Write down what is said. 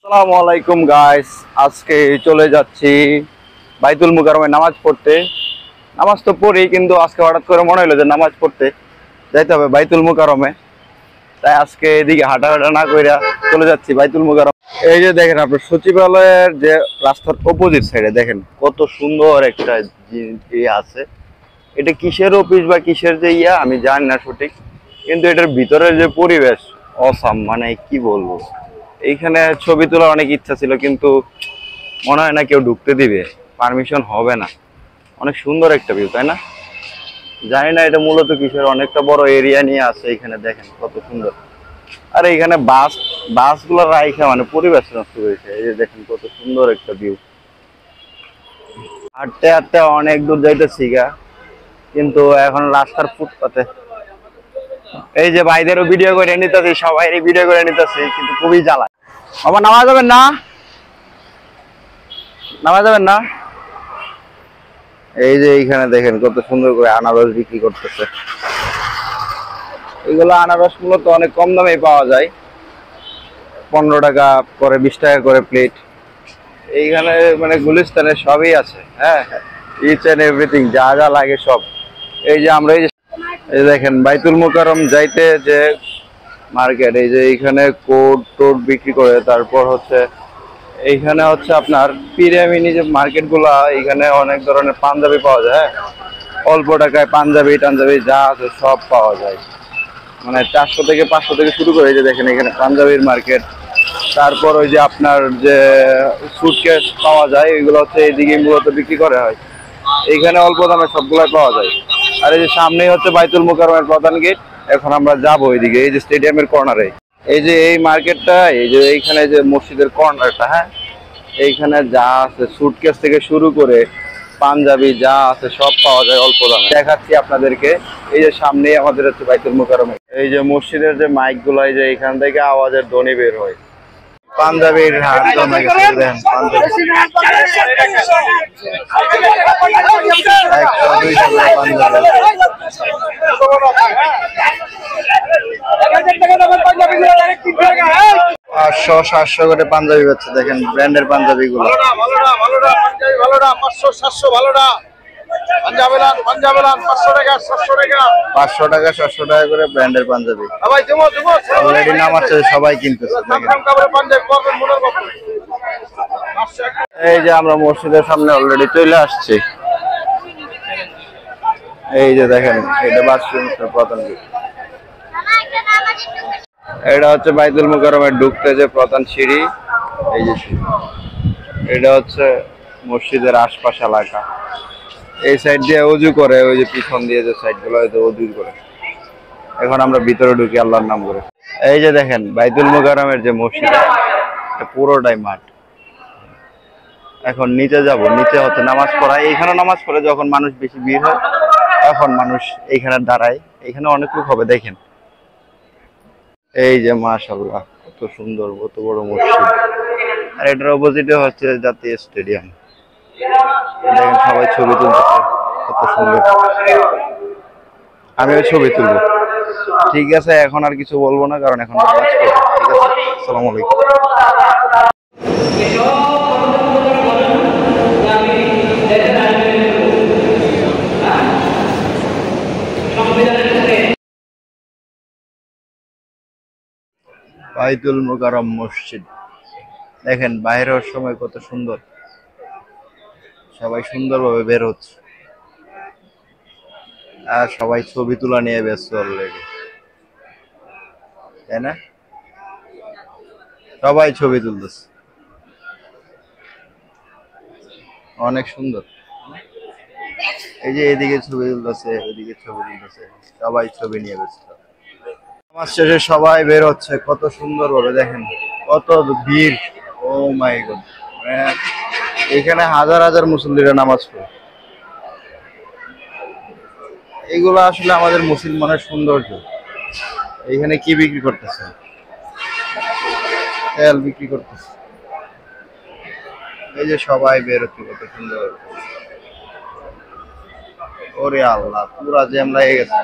আসসালামু আলাইকুম গাইস, আজকে চলে যাচ্ছি বাইতুল মুকাররমে নামাজ পড়তে। নামাজ তো পড়ি, কিন্তু আজকে হঠাৎ করে মনে হলো যে নামাজ পড়তে যাইতে হবে বাইতুল মুকাররমে। তাই আজকে এদিকে হাঁটাহাঁটা না কইরা চলে যাচ্ছি বাইতুল মুকাররম। এই যে দেখেন, আপনার সচিবালয়ের যে রাস্তার অপোজিট সাইডে দেখেন কত সুন্দর একটা আছে। এটা কিসের অফিস বা কিসের যে আমি জানি না সঠিক, কিন্তু এটার ভিতরের যে পরিবেশ অসাম, মানে কি বলবো। এইখানে ছবি তোলার অনেক ইচ্ছা ছিল, কিন্তু মনে হয় না কেউ ঢুকতে দিবে, পারমিশন হবে না। অনেক সুন্দর একটা ভিউ, তাই না? জানি না এটা মূলত কিসের, অনেকটা বড় এরিয়া নিয়ে আছে। এখানে দেখেন কত সুন্দর। আর এইখানে বাসগুলো রাইখা মানে পরিবেশ নষ্ট হয়েছে। এই যে দেখেন কত সুন্দর একটা ভিউ। হাঁটতে হাঁটতে অনেক দূর যাইতেছি গা, কিন্তু এখন রাস্তার ফুটপাতে এই যে ভাইদেরও ভিডিও করে নিতেছি, সবাই ভিডিও করে নিতেছি, কিন্তু খুবই জ্বালা। আমার নামা যাবেন না, নামা যাবেন না। এই যে এইখানে দেখেন কত সুন্দর করে আনারস বিক্রি করতেছে। এগুলো আনারস মূলত অনেক কম দামে পাওয়া যায়, 15 টাকা করে, 20 টাকা করে প্লেট। এইখানে মানে গুলিস্তানের সবই আছে, হ্যাঁ, ইচ এন্ড এভরিথিং, যা যা লাগে সব। এই যে আমরা এই দেখেন বাইতুল মুকাররম যাইতে যে মার্কেট, এই যে এইখানে কোট টোট বিক্রি করে। তারপর হচ্ছে এইখানে হচ্ছে আপনার পিরামিনি যে মার্কেট গুলা, এইখানে অনেক ধরনের পাঞ্জাবি পাওয়া যায়। অল্প টাকায় পাঞ্জাবি টাঞ্জাবি যা আছে সব পাওয়া যায়, মানে 400 থেকে 500 থেকে শুরু করে। যে দেখেন এখানে পাঞ্জাবির মার্কেট। তারপর ওই যে আপনার যে সুটকেস পাওয়া যায়, এগুলো হচ্ছে এইদিকে মূলত বিক্রি করা হয়। এইখানে অল্প দামে সবগুলাই পাওয়া যায়। আর এই যে সামনেই হচ্ছে বাইতুল মুকাররমের প্রধান গেট। এখন আমরা যাবো ওইদিকে, এই যে স্টেডিয়ামের কর্নারে। এই যে এই মার্কেটটা, এই যে এইখানে যে মসজিদের কর্নারটা, হ্যাঁ, এইখানে যা আছে সুটকেস থেকে শুরু করে পাঞ্জাবি যা আছে সব পাওয়া যায় অল্প দামে। দেখাচ্ছি আপনাদেরকে। এই যে সামনেই আমাদের হচ্ছে বাইতুল মুকাররম। এই যে মসজিদের যে মাইক গুলো, এই যে এখান থেকে আওয়াজের ধ্বনি বের হয়। পাঞ্জাবির হাট জমে গেছে, দেখেন পাঞ্জাবি 100 200 করে পাঞ্জাবি, 500 700 করে পাঞ্জাবি পাচ্ছে। দেখেন ব্র্যান্ডের পাঞ্জাবি গুলো। 500 টাকা 700 টাকা করে ব্র্যান্ডের পাঞ্জাবি। অলরেডি নামাচ্ছে, সবাই কিনতেছে। এই যে আমরা মসজিদের সামনে অলরেডি চলে আসছি। এই যে দেখেন, এটা বাথরুমের প্রধান গেট। এটা হচ্ছে বাইতুল মুকাররমে ঢুকতে যে প্রধান সিঁড়ি। এই যে এটা হচ্ছে মসজিদের আশপাশ এলাকা। এই সাইড দিয়ে ওযু করে, ওই যে পিছন দিয়ে যে সাইড গুলো ওযু করে। এখন আমরা ভিতরে ঢুকি আল্লাহর নাম করে। এই যে দেখেন বাইতুল মুকাররমের যে মসজিদ, পুরোটাই মাঠ। এখন নিচে যাব, নিচে হচ্ছে নামাজ পড়ায়। এইখানে নামাজ পড়ে যখন মানুষ বেশি ভিড় হয়, তখন মানুষ এইখানে দাঁড়ায়। এইখানে অনেক লোক হবে, দেখেন। এই যে মাশাআল্লাহ, কত সুন্দর, কত বড় মসজিদ। আর এটার অপোজিটে হচ্ছে জাতীয় স্টেডিয়াম। দেখেন সবাই ছবি তুলতেছে, কত সুন্দর। আমিও ছবি তুলবো। ঠিক আছে, এখন আর কিছু বলবো না, কারণ এখন নামাজ পড়ব। ঠিক আছে, আসসালামু আলাইকুম। বাইতুল মুকাররম মসজিদ দেখেন বাইরের সময় কত সুন্দর, সবাই সুন্দরভাবে বের হচ্ছে। আর সবাই ছবি তোলা নিয়ে ব্যস্ত অলরেডি, তাই না? সবাই ছবি তুলতেছে, অনেক সুন্দর। এই যে এদিকে ছবি তুলতেছে, ওইদিকে ছবি তুলতেছে, সবাই ছবি নিয়ে ব্যস্ত। নামাজ শেষে সবাই বের হচ্ছে, কত সুন্দর ভাবে দেখেন, কত ভিড়। ও মাই গড, এখানে হাজার হাজার মুসল্লিরা নামাজ পড়ে। এগুলো আসলে আমাদের মুসলমানের সৌন্দর্য। এইখানে কি বিক্রি করতেছে? তেল বিক্রি করতেছে। এই যে সবাই বের হচ্ছে, কত সুন্দর। ওরে আল্লাহ, পুরা জ্যাম লেগে গেছে।